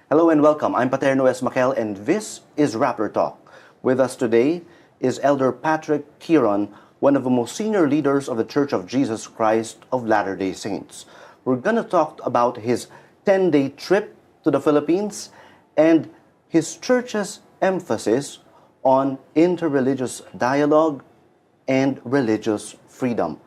Hello and welcome. I'm Paterno Esmaquel and this is Rappler Talk. With us today is Elder Patrick Kearon, one of the most senior leaders of the Church of Jesus Christ of Latter-day Saints. We're going to talk about his 10-day trip to the Philippines and his church's emphasis on interreligious dialogue and religious freedom.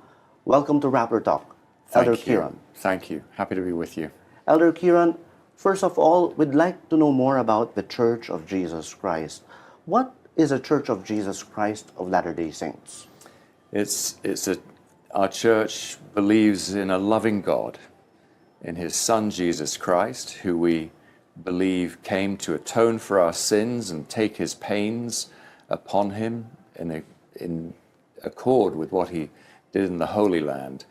Welcome to Rappler Talk, Elder Kearon. Thank you. Happy to be with you. Elder Kearon, first of all, we'd like to know more about the Church of Jesus Christ. What is a Church of Jesus Christ of Latter-day Saints? Our church believes in a loving God, in His Son Jesus Christ, who we believe came to atone for our sins and take His pains upon Him in accord with what He did in the Holy Land.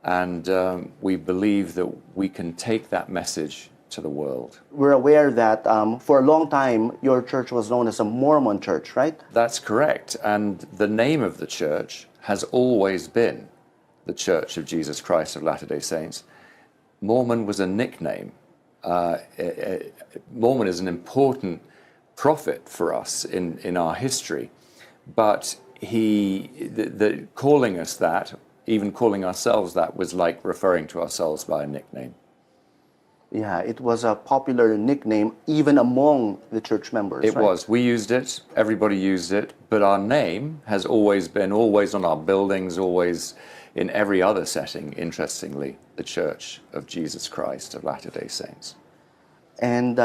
And we believe that we can take that message to the world. We're aware that for a long time, your church was known as a Mormon church, right? That's correct. And the name of the church has always been the Church of Jesus Christ of Latter-day Saints. Mormon was a nickname. Mormon is an important prophet for us in our history. But calling us that, even calling ourselves that, was like referring to ourselves by a nickname. Yeah, it was a popular nickname even among the church members. It was. We used it. Everybody used it. But our name has always been, always on our buildings, always in every other setting, interestingly, the Church of Jesus Christ of Latter-day Saints. And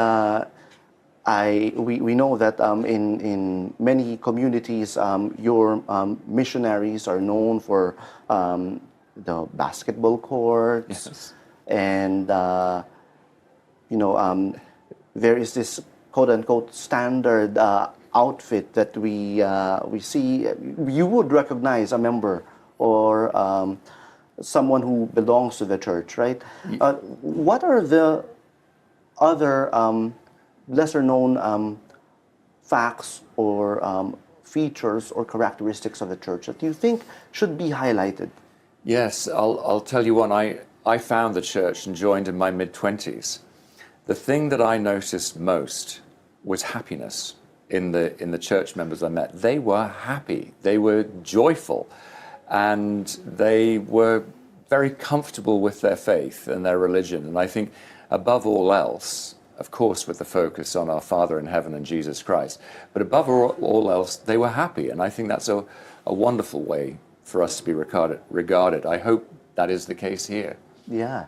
we know that in many communities, your missionaries are known for the basketball courts. Yes. And there is this quote-unquote standard outfit that we see. You would recognize a member or someone who belongs to the church, right? What are the other lesser-known facts or features or characteristics of the church that you think should be highlighted? Yes, I'll tell you one. I found the church and joined in my mid-20s. The thing that I noticed most was happiness in the church members I met. They were happy, they were joyful, and they were very comfortable with their faith and their religion. And I think above all else, of course with the focus on our Father in heaven and Jesus Christ, but above all else, they were happy. And I think that's a wonderful way for us to be regarded. I hope that is the case here. Yeah.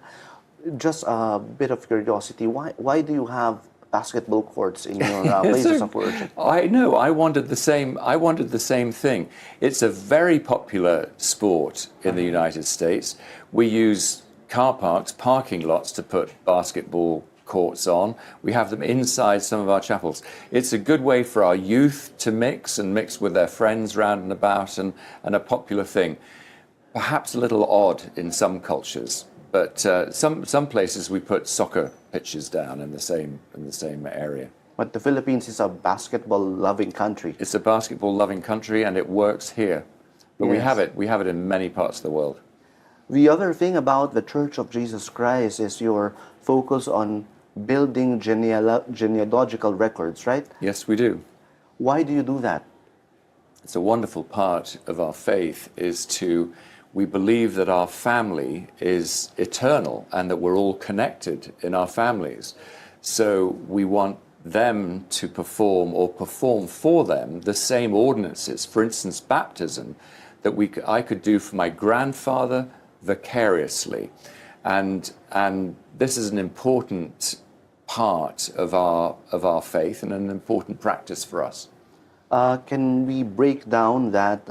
Just a bit of curiosity, why do you have basketball courts in your places of worship? I know, I wanted the same thing. It's a very popular sport in the United States. We use car parks, parking lots to put basketball courts on. We have them inside some of our chapels. It's a good way for our youth to mix with their friends round and about, and a popular thing. Perhaps a little odd in some cultures. But some places we put soccer pitches down in the same area. But the Philippines is a basketball-loving country. It's a basketball-loving country, and it works here. But Yes. we have it in many parts of the world. The other thing about the Church of Jesus Christ is your focus on building genealogical records, right? Yes, we do. Why do you do that? It's a wonderful part of our faith we believe that our family is eternal and that we're all connected in our families. So we want them to perform for them the same ordinances, for instance, baptism, that I could do for my grandfather vicariously. And this is an important part of our faith and an important practice for us. Can we break down that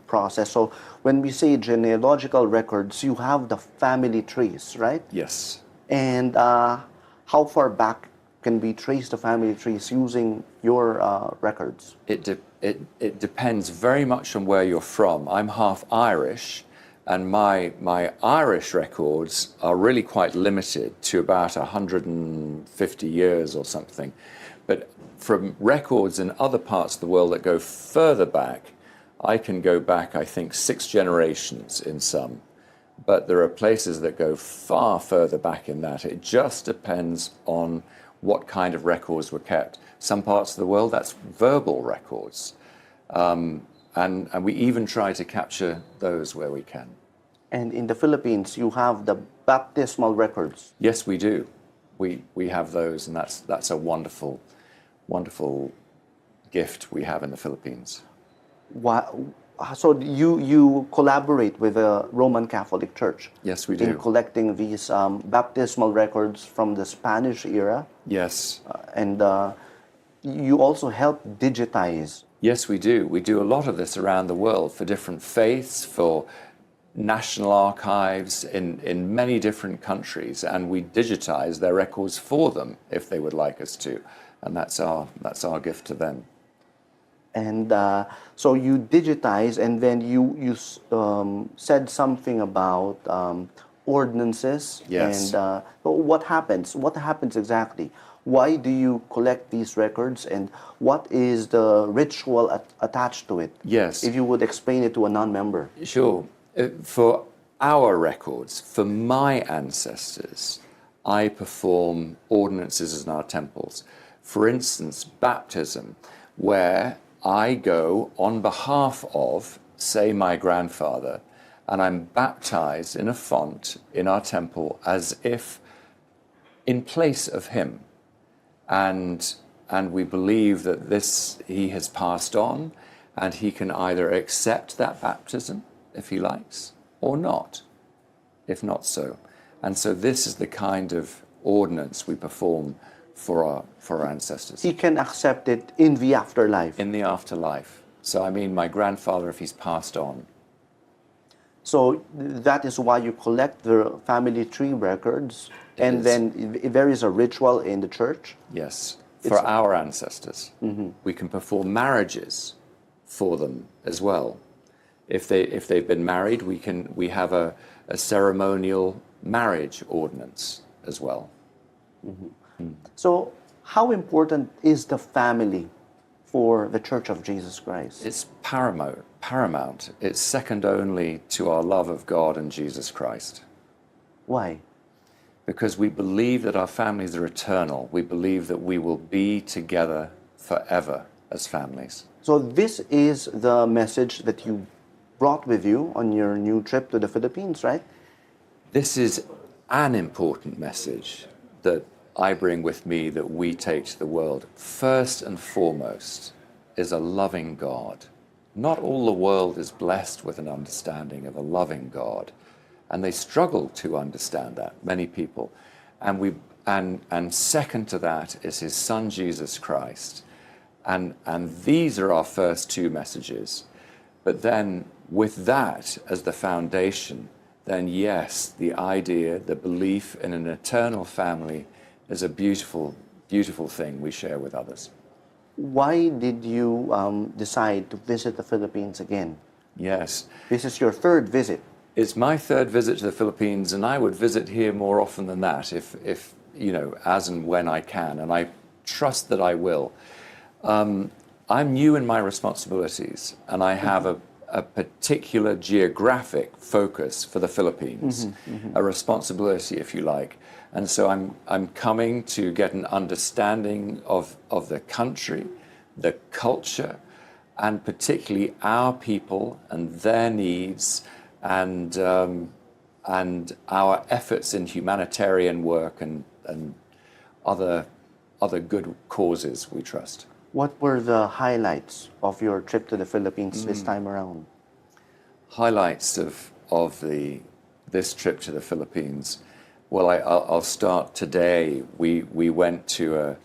process? So when we say genealogical records, you have the family trees, right? Yes. And how far back can we trace the family trees using your records? It depends very much on where you're from. I'm half Irish, and my Irish records are really quite limited to about 150 years or something. But from records in other parts of the world that go further back, I can go back, I think, 6 generations in some. But there are places that go far further back in that. It just depends on what kind of records were kept. Some parts of the world, that's verbal records. And we even try to capture those where we can. And in the Philippines, you have the baptismal records. Yes, we do. We have those, and that's a wonderful, wonderful gift we have in the Philippines. So you collaborate with the Roman Catholic Church? Yes, we do. In collecting these baptismal records from the Spanish era? Yes. And you also help digitize. Yes, we do. We do a lot of this around the world for different faiths, for national archives in many different countries, and we digitize their records for them if they would like us to, and that's our gift to them. And so you digitize, and then you said something about ordinances. Yes. And what happens? What happens exactly? Why do you collect these records, and what is the ritual attached to it? Yes. If you would explain it to a non-member. Sure. For our records, for my ancestors, I perform ordinances in our temples. For instance, baptism, where I go on behalf of, say, my grandfather, and I'm baptized in a font in our temple as if in place of him. And we believe that he has passed on, and he can either accept that baptism if he likes, or not, if not so. And so this is the kind of ordinance we perform for our ancestors. He can accept it in the afterlife. In the afterlife. So I mean my grandfather if he's passed on. So that is why you collect the family tree records, and then there is a ritual in the church? Yes, for our ancestors. Mm-hmm. We can perform marriages for them as well. If they've been married, we have a ceremonial marriage ordinance as well. Mm-hmm. So how important is the family for the Church of Jesus Christ? It's paramount. It's second only to our love of God and Jesus Christ. Why? Because we believe that our families are eternal. We believe that we will be together forever as families. So this is the message that you brought with you on your new trip to the Philippines, right? This is an important message that I bring with me, that we take to the world. First and foremost is a loving God. Not all the world is blessed with an understanding of a loving God, and they struggle to understand that, many people. And second to that is his son Jesus Christ. And these are our first two messages. But then with that as the foundation, then yes, the idea, the belief in an eternal family is a beautiful, beautiful thing we share with others. Why did you decide to visit the Philippines again? Yes. This is your third visit. It's my third visit to the Philippines, and I would visit here more often than that if as and when I can, and I trust that I will. I'm new in my responsibilities, and I have a particular geographic focus for the Philippines, a responsibility, if you like. And so I'm coming to get an understanding of the country, the culture, and particularly our people and their needs, and our efforts in humanitarian work and other good causes, we trust. What were the highlights of your trip to the Philippines this time around? Highlights of this trip to the Philippines. Well, I'll start today. We went to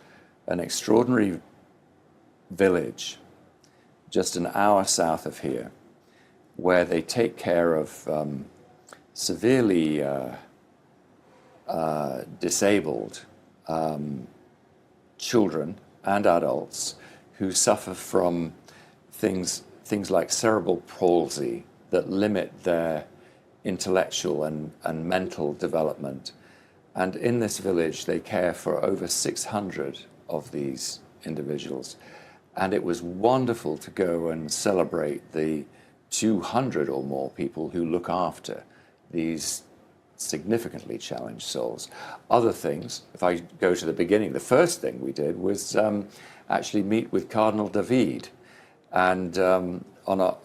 an extraordinary village just an hour south of here, where they take care of severely disabled children and adults who suffer from things like cerebral palsy that limit their intellectual and mental development. And in this village, they care for over 600 of these individuals. And it was wonderful to go and celebrate the 200 or more people who look after these significantly challenged souls. Other things, if I go to the beginning, the first thing we did was actually meet with Cardinal David, and on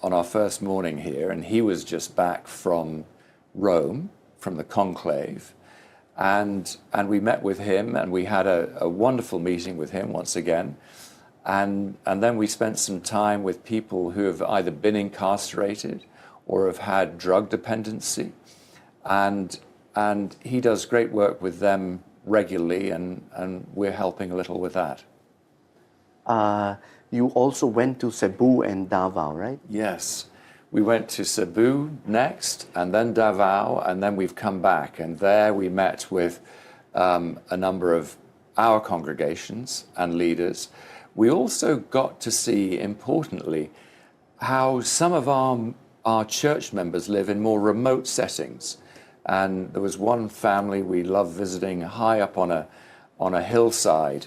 our first morning here, and he was just back from Rome, from the conclave, and we met with him, and we had a wonderful meeting with him once again, and then we spent some time with people who have either been incarcerated or have had drug dependency, and he does great work with them regularly, and we're helping a little with that. You also went to Cebu and Davao, right? Yes. We went to Cebu next, and then Davao, and then we've come back. And there we met with a number of our congregations and leaders. We also got to see, importantly, how some of our church members live in more remote settings. And there was one family we loved visiting high up on a hillside,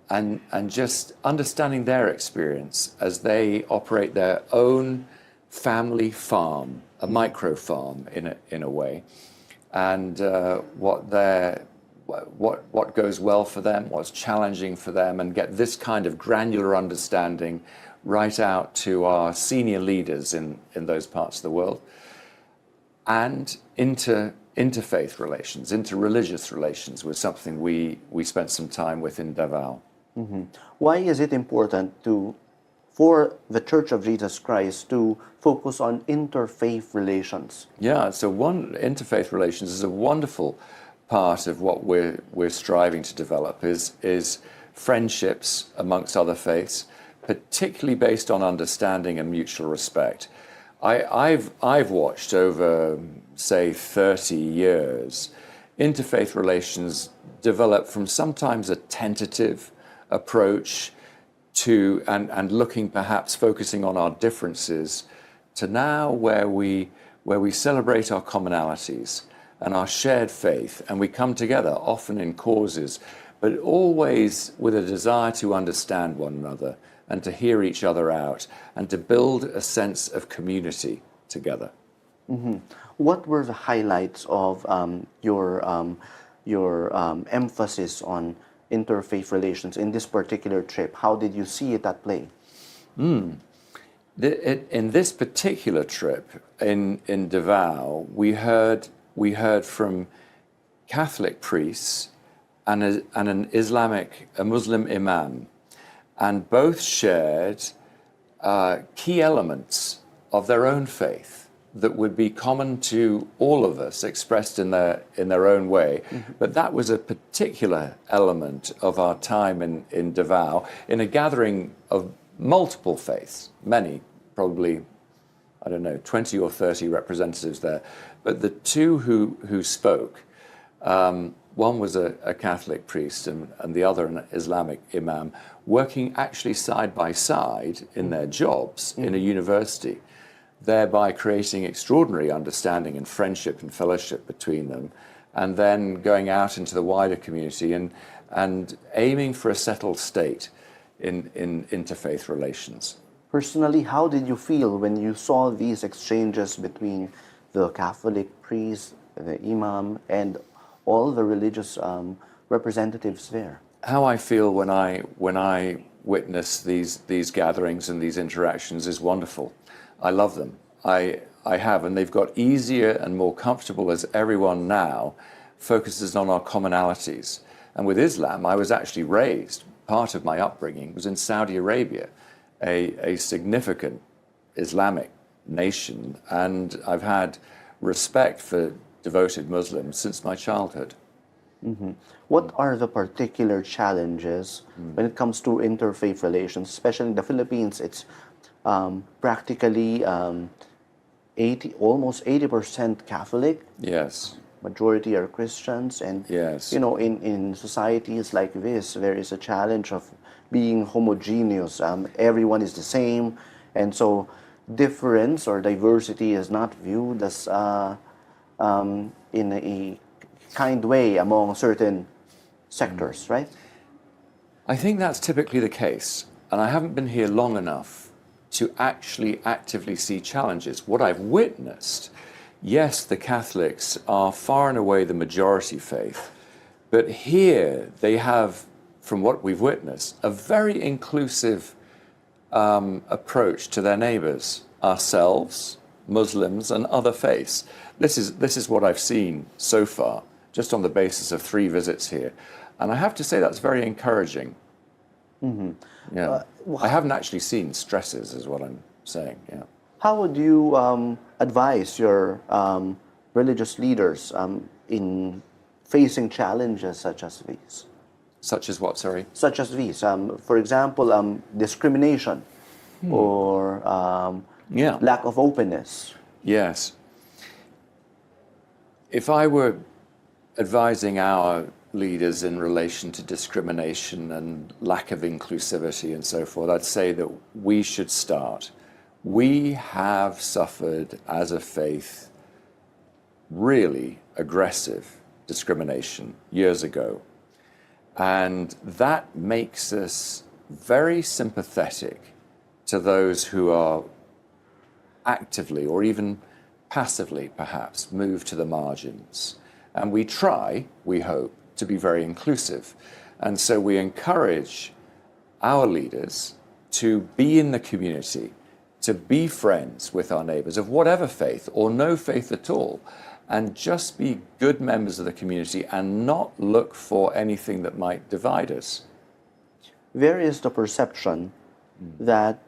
and just understanding their experience as they operate their own family farm, a micro farm in a way, and what goes well for them, what's challenging for them, and get this kind of granular understanding right out to our senior leaders in those parts of the world, and interfaith relations, interreligious relations was something we spent some time with in Davao. Mm-hmm. Why is it important for the Church of Jesus Christ to focus on interfaith relations? Yeah, so interfaith relations is a wonderful part of what we're striving to develop is friendships amongst other faiths, particularly based on understanding and mutual respect. I've watched over, say, 30 years, interfaith relations develop from sometimes a tentative approach to, and looking perhaps focusing on our differences, to now where we celebrate our commonalities and our shared faith, and we come together, often in causes, but always with a desire to understand one another and to hear each other out and to build a sense of community together. Mm-hmm. What were the highlights of your emphasis on interfaith relations in this particular trip? How did you see it at play? In this particular trip in Davao, we heard from Catholic priests and a Muslim imam, and both shared key elements of their own faith that would be common to all of us, expressed in their own way. Mm-hmm. But that was a particular element of our time in Davao, in a gathering of multiple faiths, many, probably, 20 or 30 representatives there. But the two who spoke, one was a Catholic priest and the other an Islamic imam, working actually side by side in their jobs in a university, thereby creating extraordinary understanding and friendship and fellowship between them, and then going out into the wider community and aiming for a settled state in interfaith relations. Personally, how did you feel when you saw these exchanges between the Catholic priest, the imam, and all the religious representatives there? How I feel when I witness these gatherings and these interactions is wonderful. I love them. I have, and they've got easier and more comfortable as everyone now focuses on our commonalities. And with Islam, I was actually raised, part of my upbringing was in Saudi Arabia, a significant Islamic nation, and I've had respect for devoted Muslims since my childhood. Mm-hmm. What are the particular challenges when it comes to interfaith relations, especially in the Philippines? It's practically almost 80% Catholic. Yes. Majority are Christians, and yes. In societies like this, there is a challenge of being homogeneous. Everyone is the same, and so difference or diversity is not viewed as in a kind way among certain sectors, right? I think that's typically the case, and I haven't been here long enough to actually actively see challenges. What I've witnessed yes, the Catholics are far and away the majority faith, but here they have, from what we've witnessed, a very inclusive approach to their neighbors, ourselves, Muslims, and other faiths. This is what I've seen so far, just on the basis of 3 visits here. And I have to say that's very encouraging. Yeah. I haven't actually seen stresses, is what I'm saying. Yeah. How would you advise your religious leaders in facing challenges such as these? Such as what, sorry? Such as these. For example, discrimination or lack of openness. Yes. If I were advising our leaders in relation to discrimination and lack of inclusivity and so forth, I'd say that we should start. We have suffered as a faith really aggressive discrimination years ago. And that makes us very sympathetic to those who are actively or even passively, perhaps, moved to the margins. And we try, we hope, to be very inclusive. And so we encourage our leaders to be in the community, to be friends with our neighbors of whatever faith or no faith at all, and just be good members of the community and not look for anything that might divide us. There is the perception that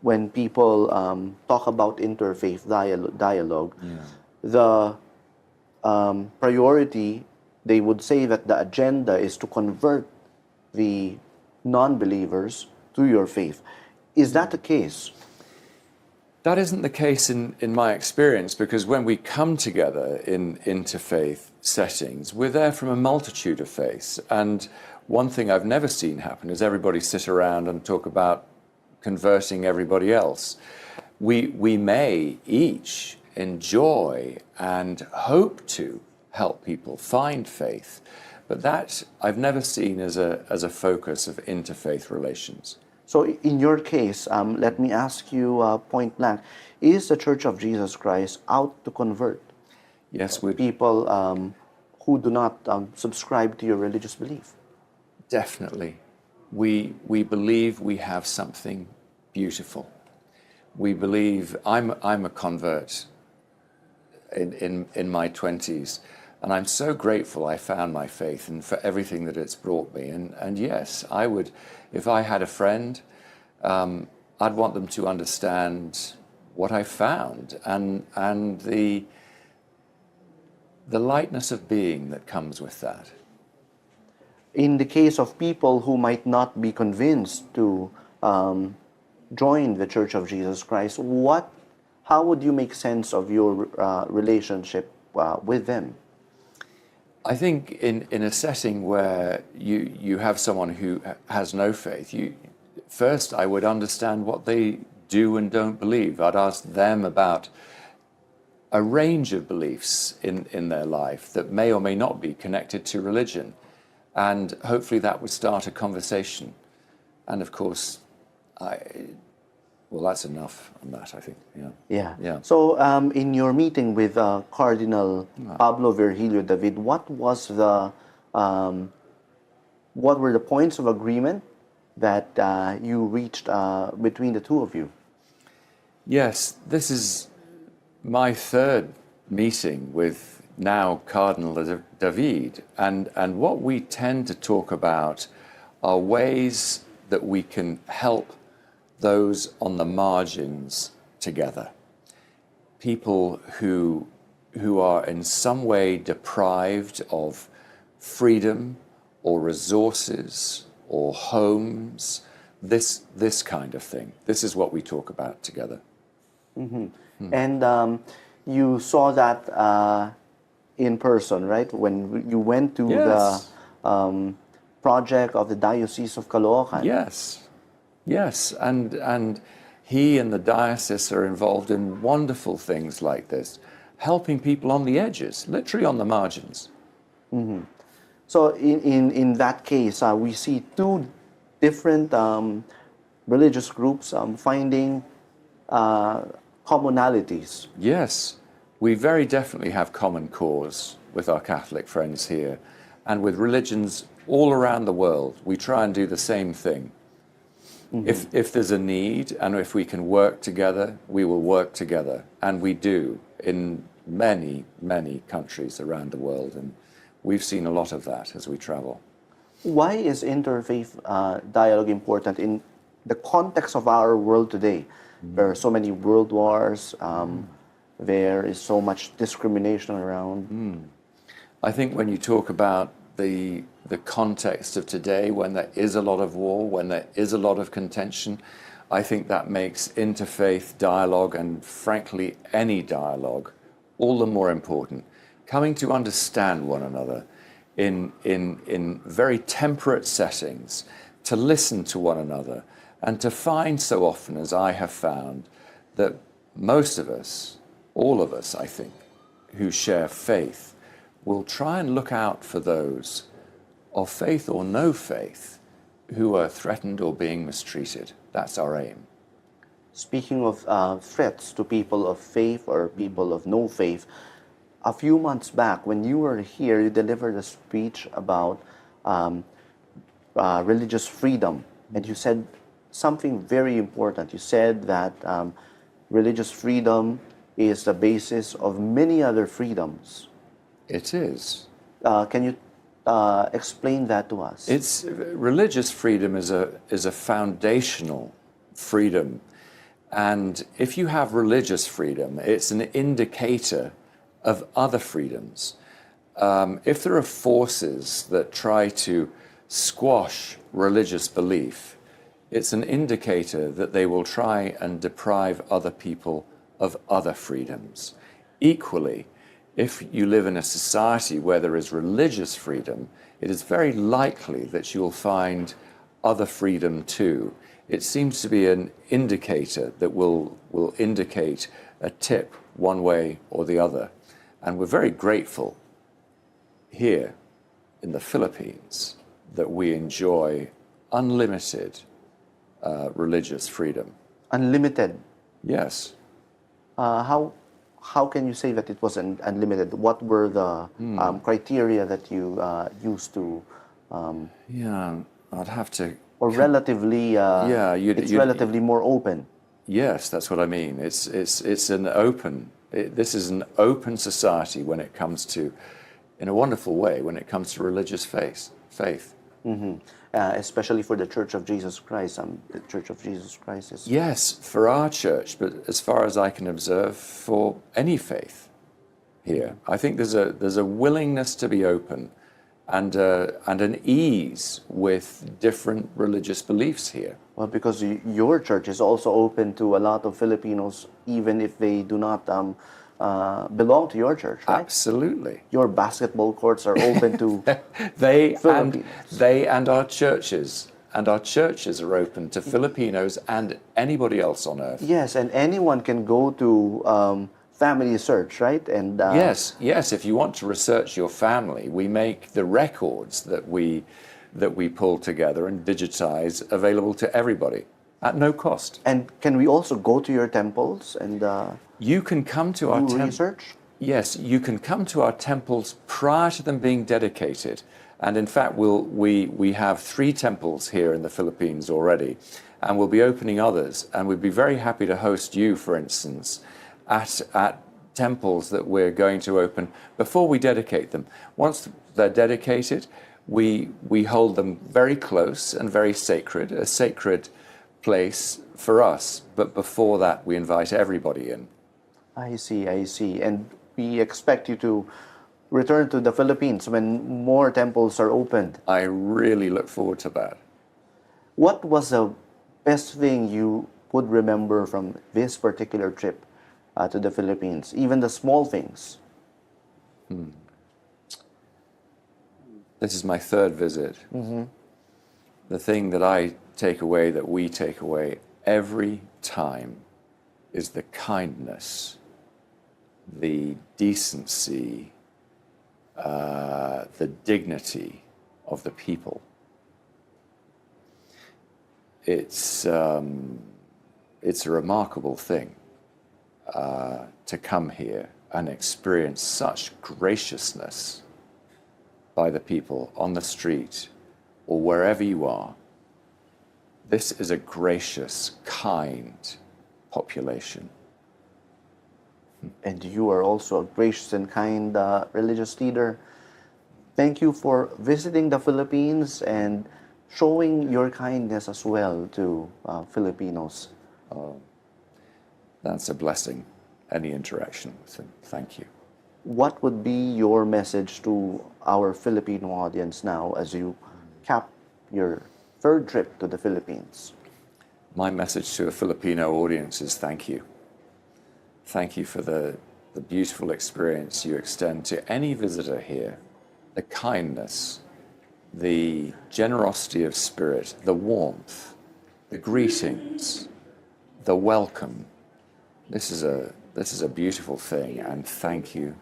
when people talk about interfaith dialogue, the priority, they would say that the agenda is to convert the non-believers to your faith. Is that the case? That isn't the case in my experience, because when we come together in interfaith settings, we're there from a multitude of faiths. And one thing I've never seen happen is everybody sit around and talk about converting everybody else. We may each enjoy and hope to help people find faith, but that I've never seen as a focus of interfaith relations. So in your case, let me ask you point blank, is the Church of Jesus Christ out to convert people who do not subscribe to your religious belief? Definitely. We believe we have something beautiful. We believe, I'm a convert in my 20s, and I'm so grateful I found my faith and for everything that it's brought me. And yes, I would, if I had a friend, I'd want them to understand what I found and the lightness of being that comes with that. In the case of people who might not be convinced to join the Church of Jesus Christ, how would you make sense of your relationship with them? I think in a setting where you have someone who has no faith, first I would understand what they do and don't believe. I'd ask them about a range of beliefs in their life that may or may not be connected to religion. And hopefully that would start a conversation. And of course, well, that's enough on that, I think. Yeah. So, in your meeting with Cardinal Pablo Virgilio David, what were the points of agreement that you reached between the two of you? Yes, this is my 3rd meeting with now Cardinal David, and what we tend to talk about are ways that we can help those on the margins together. People who are in some way deprived of freedom or resources or homes, this kind of thing. This is what we talk about together. And you saw that in person, right? When you went to the project of the Diocese of Caloocan. Yes, and he and the diocese are involved in wonderful things like this, helping people on the edges, literally on the margins. So in that case, we see 2 different religious groups finding commonalities. Yes, We very definitely have common cause with our Catholic friends here, and with religions all around the world. We try and do the same thing. If there's a need, and if we can work together, we will work together, and we do in many, many countries around the world, and we've seen a lot of that as we travel. Why is interfaith dialogue important in the context of our world today? There are so many world wars. There is so much discrimination around. I think when you talk about the context of today, when there is a lot of war, when there is a lot of contention, I think that makes interfaith dialogue, and frankly any dialogue, all the more important. Coming to understand one another in very temperate settings, to listen to one another, and to find so often, as I have found, that most of us, all of us, I think, who share faith, will try and look out for those of faith or no faith who are threatened or being mistreated. That's our aim. Speaking of threats to people of faith or people of no faith, a few months back when you were here, you delivered a speech about religious freedom, and you said something very important. You said that religious freedom is the basis of many other freedoms. It is. Can you explain that to us? Religious freedom is a foundational freedom, and if you have religious freedom, it's an indicator of other freedoms. If there are forces that try to squash religious belief, it's an indicator that they will try and deprive other people of other freedoms. Equally, if you live in a society where there is religious freedom, it is very likely that you will find other freedom too. It seems to be an indicator that will indicate a tip one way or the other. And we're very grateful here in the Philippines that we enjoy unlimited religious freedom. Unlimited? Yes. How can you say that it was unlimited? What were the criteria that you used to? Yeah, I'd have to. Or relatively, it's relatively more open. Yes, that's what I mean. It's an open. This is an open society when it comes to, in a wonderful way, when it comes to religious faith. Especially for the Church of Jesus Christ. The Church of Jesus Christ is... Yes, for our church, but as far as I can observe, for any faith here. I think there's a willingness to be open and an ease with different religious beliefs here. Well, because your church is also open to a lot of Filipinos, even if they do not belong to your church, right? Absolutely. Your basketball courts are open to they Filipinos. and our churches are open to Filipinos and anybody else on earth. Yes, and anyone can go to Family Search, right? And yes. If you want to research your family, we make the records that we pull together and digitize available to everybody at no cost. And can we also go to your temples and you can come to our research? Yes, you can come to our temples prior to them being dedicated. And in fact, we have 3 temples here in the Philippines already, and we'll be opening others. And we'd be very happy to host you, for instance, at temples that we're going to open before we dedicate them. Once they're dedicated, we hold them very close and very sacred, a sacred place for us. But before that, we invite everybody in. I see. And we expect you to return to the Philippines when more temples are opened. I really look forward to that. What was the best thing you would remember from this particular trip to the Philippines? Even the small things. This is my 3rd visit. The thing that I take away, that we take away every time, is the kindness, the decency, the dignity of the people. It's a remarkable thing to come here and experience such graciousness by the people on the street or wherever you are. This is a gracious, kind population. And you are also a gracious and kind religious leader. Thank you for visiting the Philippines and showing your kindness as well to Filipinos. That's a blessing, any interaction with them. Thank you. What would be your message to our Filipino audience now as you cap your third trip to the Philippines? My message to a Filipino audience is thank you. Thank you for the beautiful experience you extend to any visitor here, the kindness, the generosity of spirit, the warmth, the greetings, the welcome. This is a beautiful thing, and thank you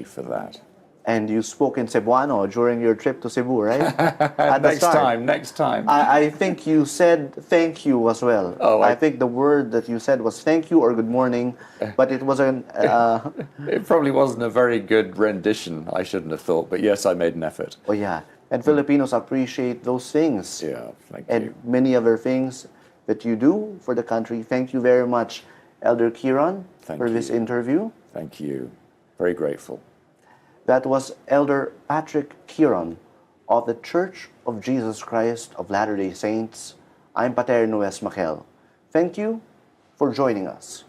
for that. And you spoke in Cebuano during your trip to Cebu, right? At the start. Next time. I think you said thank you as well. Oh, I think the word that you said was thank you or good morning, but it wasn't. It probably wasn't a very good rendition, I shouldn't have thought, but yes, I made an effort. Oh yeah, and Filipinos appreciate those things. Yeah, thank and you. many other things that you do for the country. Thank you very much, Elder Kearon, Thank for this you. interview. Thank you. Very grateful. That was Elder Patrick Kearon of the Church of Jesus Christ of Latter-day Saints. I'm Paterno Esmaquel. Thank you for joining us.